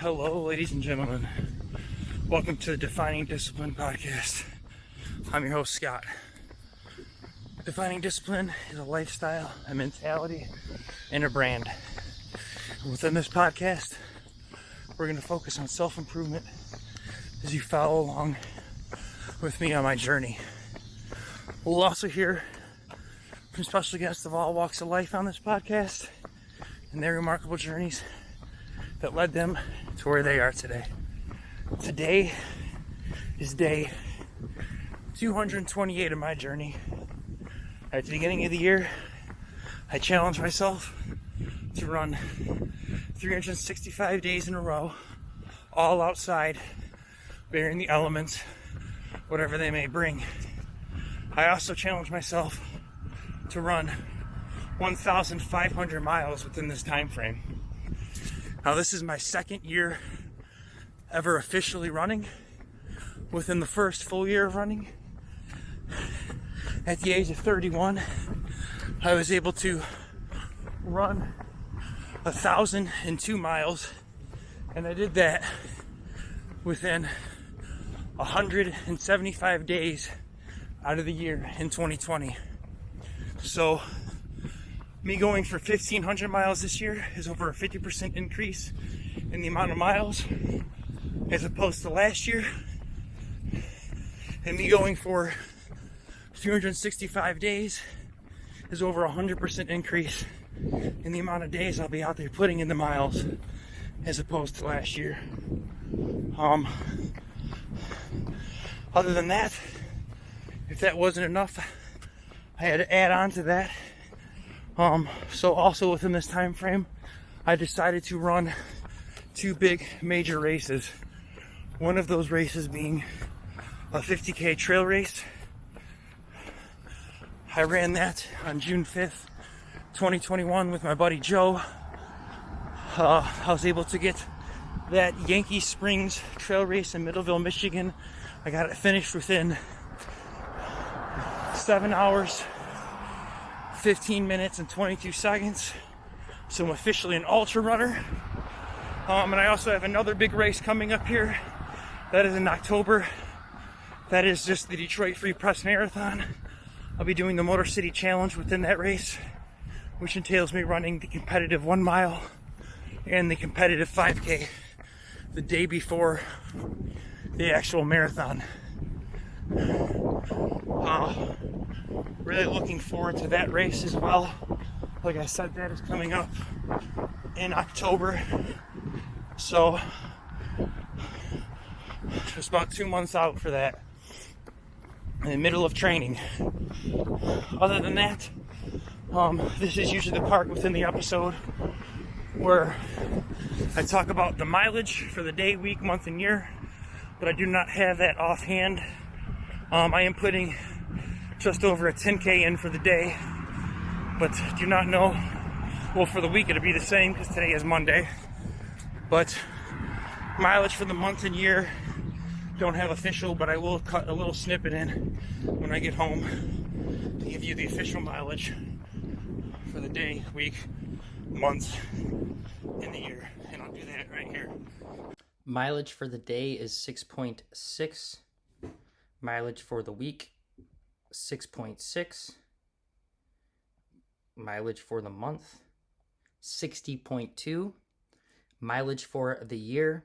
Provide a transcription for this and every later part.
Hello, ladies and gentlemen. Welcome to the Defining Discipline podcast. I'm your host, Scott. Defining discipline is a lifestyle, a mentality, and a brand. Within this podcast, we're going to focus on self-improvement as you follow along with me on my journey. We'll also hear from special guests of all walks of life on this podcast and their remarkable journeys that led them to where they are today. Today is day 228 of my journey. At the beginning of the year, I challenged myself to run 365 days in a row, all outside, bearing the elements, whatever they may bring. I also challenged myself to run 1,500 miles within this time frame. Now, this is my second year ever officially running. Within the first full year of running, at the age of 31, I was able to run 1,002 miles, and I did that within 175 days out of the year in 2020. So me going for 1,500 miles this year is over a 50% increase in the amount of miles as opposed to last year. And me going for 365 days is over 100% increase in the amount of days I'll be out there putting in the miles as opposed to last year. Other than that, if that wasn't enough, I had to add on to that. So also within this time frame, I decided to run two big major races. One of those races being a 50K trail race. I ran that on June 5th, 2021 with my buddy Joe. I was able to get that Yankee Springs trail race in Middleville, Michigan. I got it finished within 7 hours, 15 minutes, and 22 seconds. So I'm officially an ultra runner. And I also have another big race coming up here. That is in October. That is just the Detroit Free Press Marathon. I'll be doing the Motor City Challenge within that race, which entails me running the competitive 1 mile and the competitive 5K the day before the actual marathon. Really looking forward to that race as well. Like I said, that is coming up in October. So just about 2 months out for that. In the middle of training. Other than that, this is usually the part within the episode where I talk about the mileage for the day, week, month, and year, but I do not have that offhand. I am putting just over a 10K in for the day, but do not know. Well, for the week it'll be the same because today is Monday, but mileage for the month and year don't have official, but I will cut a little snippet in when I get home to give you the official mileage for the day, week, month, and the year. And I'll do that right here. Mileage for the day is 6.6. Mileage for the week, 6.6. Mileage for the month, 60.2. Mileage for the year,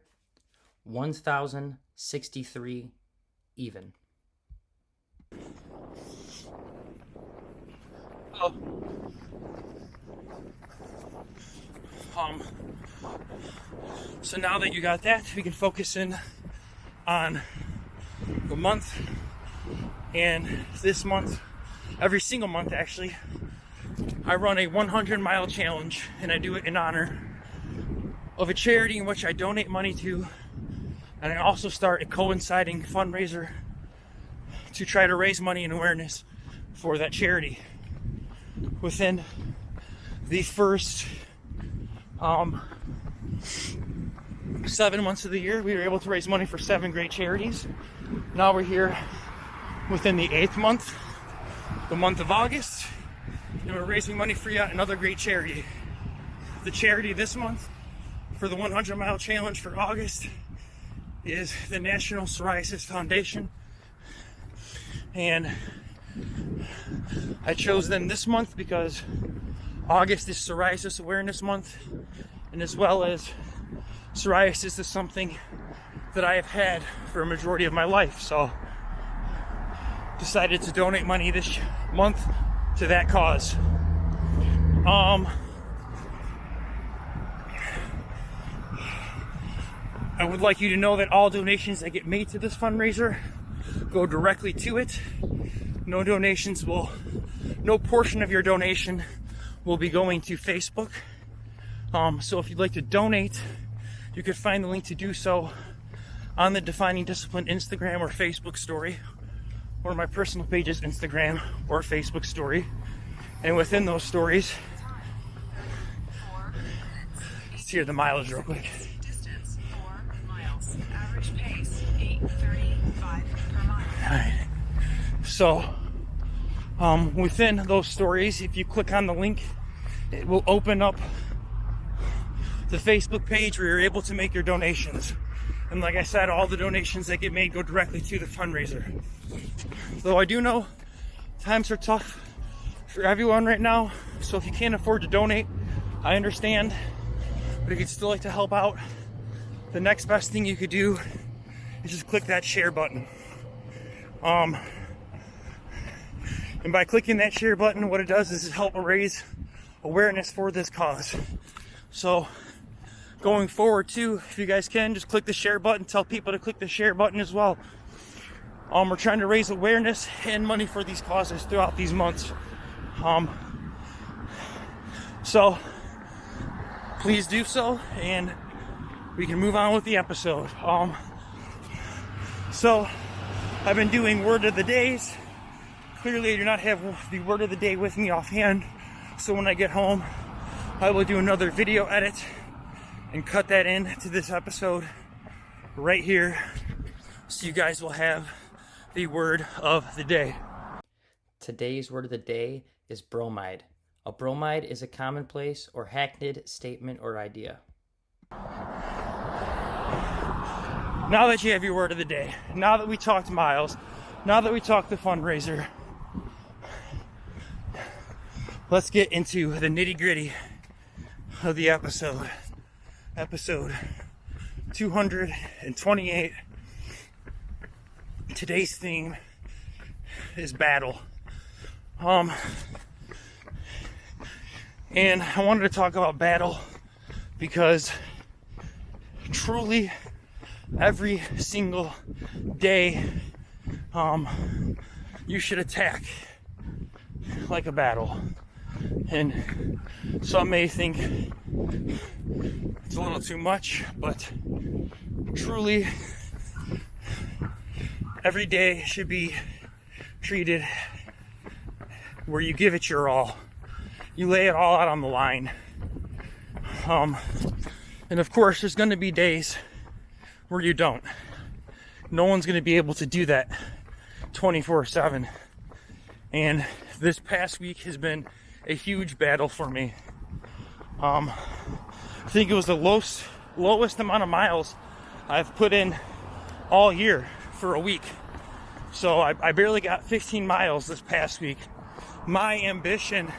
1,063 even. Oh. So now that you got that, we can focus in on the month. And this month, every single month actually, I run a 100-mile challenge, and I do it in honor of a charity in which I donate money to, and I also start a coinciding fundraiser to try to raise money and awareness for that charity. Within the first 7 months of the year, we were able to raise money for 7 great charities. Now we're here within the 8th month, the month of August, and we're raising money for yet another great charity. The charity this month for the 100 mile challenge for August is the National Psoriasis Foundation. And I chose them this month because August is Psoriasis Awareness Month, and as well as psoriasis is something that I have had for a majority of my life. So decided to donate money this month to that cause. I would like you to know that all donations that get made to this fundraiser go directly to it. No portion of your donation will be going to Facebook. So if you'd like to donate, you could find the link to do so on the Defining Discipline Instagram or Facebook story, or my personal page's Instagram or Facebook story. And within those stories, let's hear the mileage real quick. Distance 4 miles. Average pace 8:35 per mile. Alright. So, within those stories, if you click on the link, it will open up the Facebook page where you're able to make your donations. And like I said, all the donations that get made go directly to the fundraiser. Though I do know times are tough for everyone right now, so if you can't afford to donate, I understand. But if you'd still like to help out, the next best thing you could do is just click that share button. And by clicking that share button, what it does is help raise awareness for this cause. So going forward too, if you guys can, just click the share button, tell people to click the share button as well. We're trying to raise awareness and money for these causes throughout these months. So please do so, and we can move on with the episode. So I've been doing word of the days. Clearly I do not have the word of the day with me offhand, so when I get home I will do another video edit and cut that into this episode right here, so you guys will have the word of the day. Today's word of the day is bromide. A bromide is a commonplace or hackneyed statement or idea. Now that you have your word of the day, now that we talked miles, now that we talked the fundraiser, let's get into the nitty-gritty of the episode. Episode 228. Today's theme is battle. And I wanted to talk about battle because truly every single day you should attack like a battle. And some may think it's a little too much, but truly every day should be treated where you give it your all. You lay it all out on the line. And of course, there's going to be days where you don't. No one's going to be able to do that 24/7. And this past week has been a huge battle for me. I think it was the lowest amount of miles I've put in all year for a week. So I barely got 15 miles this past week. My ambition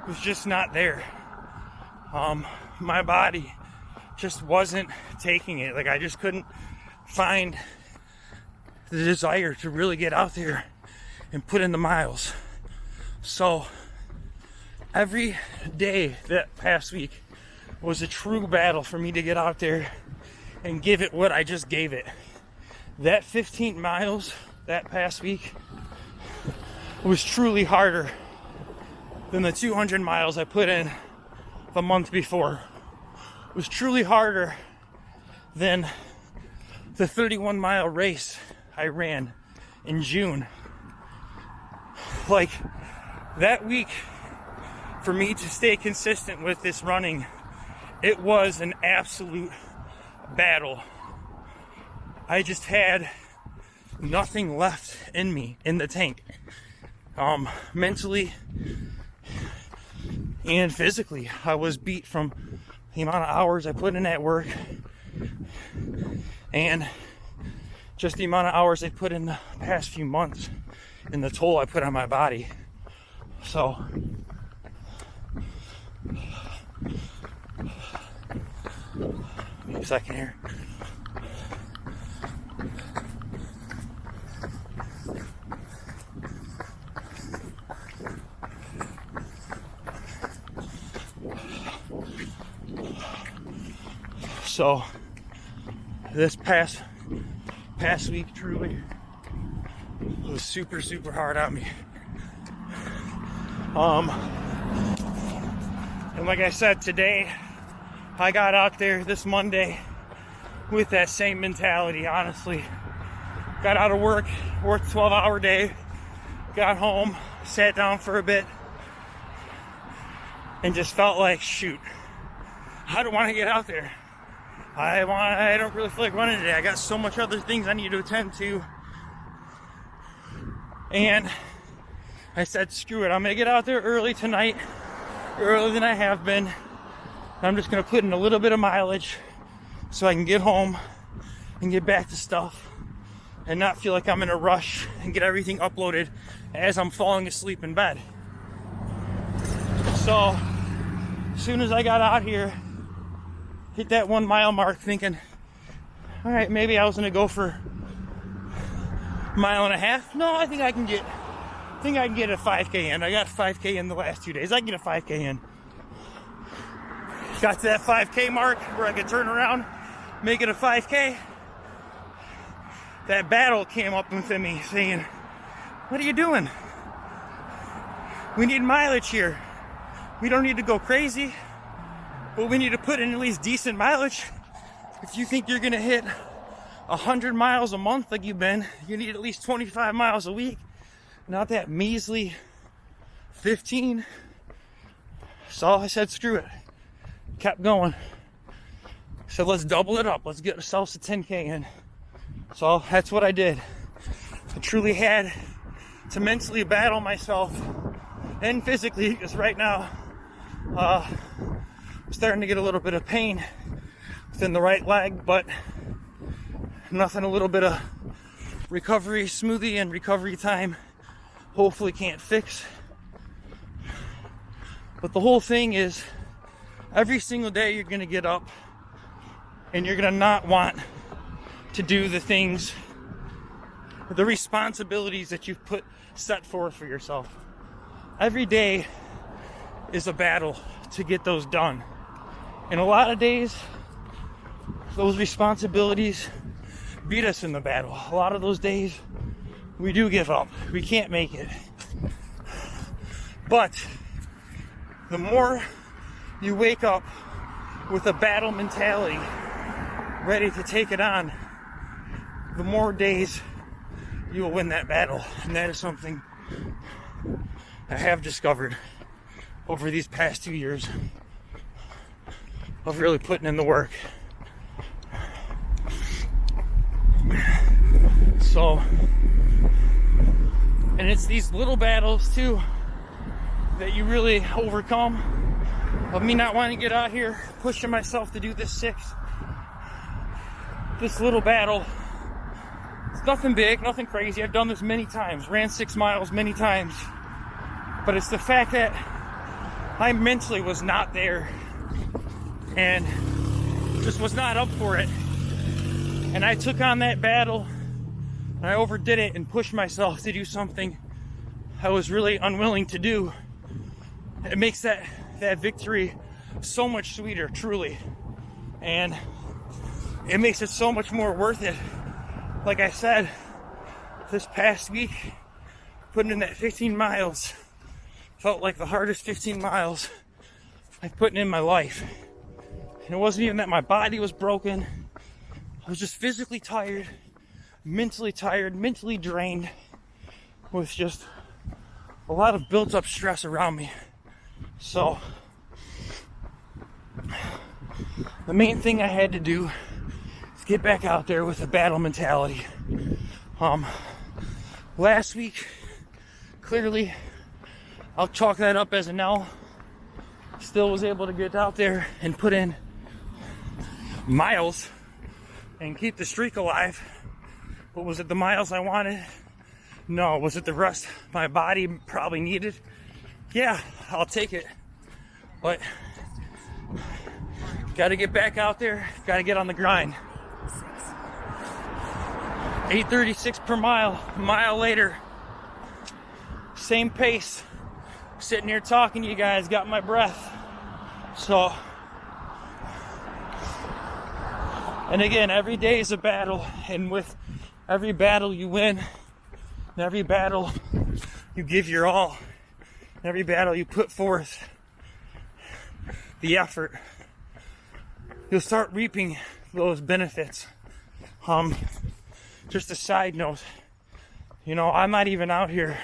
was just not there. My body just wasn't taking it. Like, I just couldn't find the desire to really get out there and put in the miles. So every day that past week was a true battle for me to get out there and give it what I just gave it. That 15 miles that past week was truly harder than the 200 miles I put in the month before. It was truly harder than the 31-mile race I ran in June. Like, that week, for me to stay consistent with this running, it was an absolute battle. I just had nothing left in me, in the tank. Mentally and physically, I was beat from the amount of hours I put in at work, and just the amount of hours I put in the past few months and the toll I put on my body. So give me a second here. So this past week truly was super hard on me. And like I said, today I got out there this Monday with that same mentality, honestly. Got out of work, worked a 12-hour day, got home, sat down for a bit, and just felt like, shoot, I don't want to get out there. I don't really feel like running today. I got so much other things I need to attend to. And I said, screw it. I'm going to get out there early tonight, earlier than I have been. I'm just going to put in a little bit of mileage so I can get home and get back to stuff and not feel like I'm in a rush and get everything uploaded as I'm falling asleep in bed. So as soon as I got out here, hit that 1 mile mark, thinking, all right, maybe I was gonna go for a mile and a half. No, I think I can get a 5K in. I got a 5K in the last 2 days. I can get a 5K in. Got to that 5K mark where I could turn around, make it a 5K. That battle came up within me saying, what are you doing? We need mileage here. We don't need to go crazy, but we need to put in at least decent mileage. If you think you're gonna hit 100 miles a month like you've been, you need at least 25 miles a week, not that measly 15. So I said, screw it. Kept going. So let's double it up. Let's get ourselves a 10K in. So that's what I did. I truly had to mentally battle myself and physically, because right now I'm starting to get a little bit of pain within the right leg, but nothing a little bit of recovery, smoothie and recovery time hopefully can't fix. But the whole thing is, every single day you're going to get up and you're going to not want to do the things, the responsibilities that you've set forth for yourself. Every day is a battle to get those done. And a lot of days, those responsibilities beat us in the battle. A lot of those days, we do give up. We can't make it. But the more you wake up with a battle mentality, ready to take it on, the more days you will win that battle. And that is something I have discovered over these past 2 years of really putting in the work. So, and it's these little battles too that you really overcome. Of me not wanting to get out here, pushing myself to do this little battle. It's nothing big, nothing crazy. I've done this many times, ran 6 miles many times. But it's the fact that I mentally was not there and just was not up for it. And I took on that battle and I overdid it and pushed myself to do something I was really unwilling to do. It makes that victory so much sweeter, truly. And it makes it so much more worth it. Like I said, this past week, putting in that 15 miles felt like the hardest 15 miles I've put in my life. And it wasn't even that my body was broken. I was just physically tired, mentally drained, with just a lot of built up stress around me. So the main thing I had to do is get back out there with a battle mentality. Last week, clearly, I'll chalk that up as an L. Still was able to get out there and put in miles and keep the streak alive. But was it the miles I wanted? No. Was it the rest my body probably needed? Yeah, I'll take it. But got to get back out there. Got to get on the grind. 8:36 per mile. A mile later, same pace. Sitting here talking to you guys, got my breath. So, and again, every day is a battle, and with every battle you win, and every battle you give your all, every battle you put forth the effort, you'll start reaping those benefits. Just a side note, you know, I'm not even out here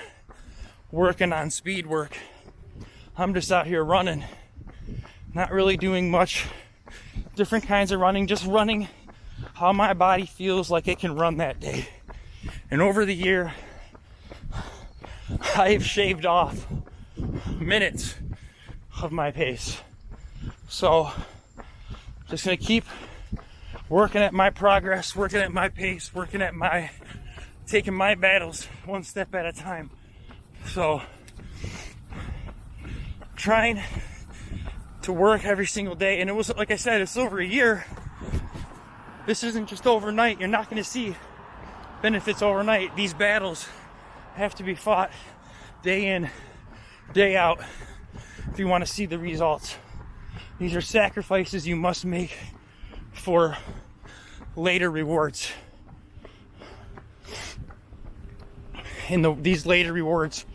working on speed work. I'm just out here running, not really doing much different kinds of running, just running how my body feels like it can run that day. And over the year, I've shaved off minutes of my pace. So just gonna keep working at my progress, working at my pace, taking my battles one step at a time. So trying to work every single day, and it was, like I said, it's over a year. This isn't just overnight. You're not going to see benefits overnight. These battles have to be fought day in, day out if you want to see the results. These are sacrifices you must make for later rewards. And these later rewards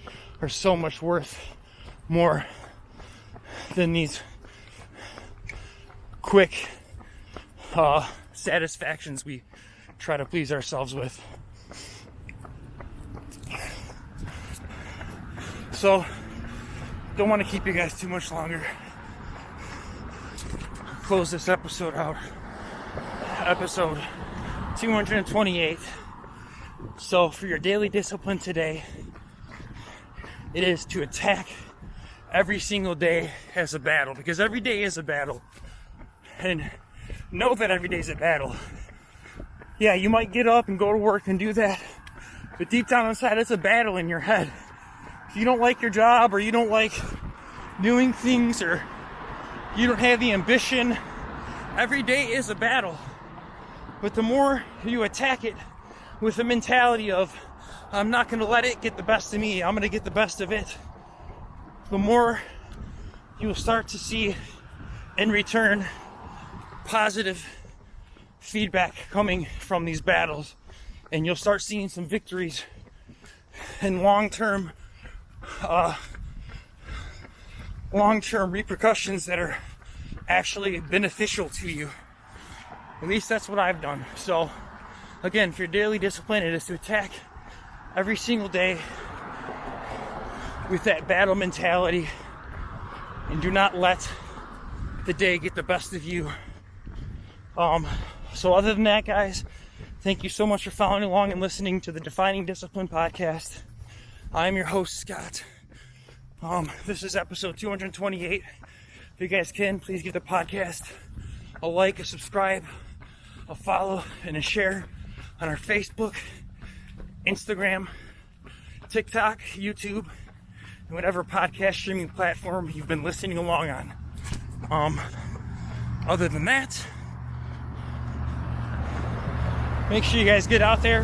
are so much worth more than these quick satisfactions we try to please ourselves with. So, don't want to keep you guys too much longer. Close this episode out. Episode 228. So, for your daily discipline today, it is to attack every single day as a battle, because every day is a battle. And know that every day is a battle. Yeah, you might get up and go to work and do that, but deep down inside, it's a battle in your head. If you don't like your job, or you don't like doing things, or you don't have the ambition, every day is a battle. But the more you attack it with the mentality of, I'm not going to let it get the best of me, I'm going to get the best of it, the more you will start to see in return positive feedback coming from these battles, and you'll start seeing some victories and long-term repercussions that are actually beneficial to you. At least that's what I've done. So again, for your daily discipline, it is to attack every single day with that battle mentality, and do not let the day get the best of you. So other than that, guys, thank you so much for following along and listening to the Defining Discipline podcast. I'm your host, Scott. This is episode 228. If you guys can, please give the podcast a like, a subscribe, a follow, and a share on our Facebook, Instagram, TikTok, YouTube, and whatever podcast streaming platform you've been listening along on. Other than that, make sure you guys get out there.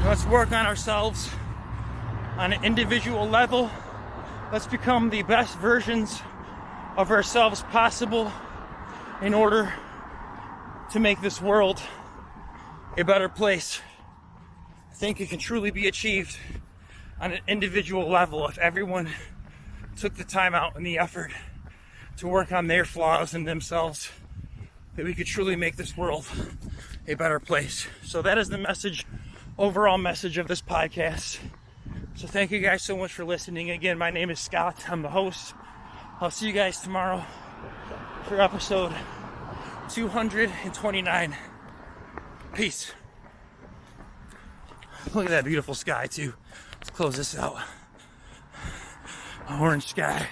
Let's work on ourselves on an individual level. Let's become the best versions of ourselves possible in order to make this world a better place. I think it can truly be achieved on an individual level if everyone took the time out and the effort to work on their flaws and themselves, that we could truly make this world a better place. So that is the message, overall message of this podcast. So thank you guys so much for listening. Again, my name is Scott. I'm the host. I'll see you guys tomorrow for episode 229. Peace. Look at that beautiful sky too. Let's close this out. Orange sky.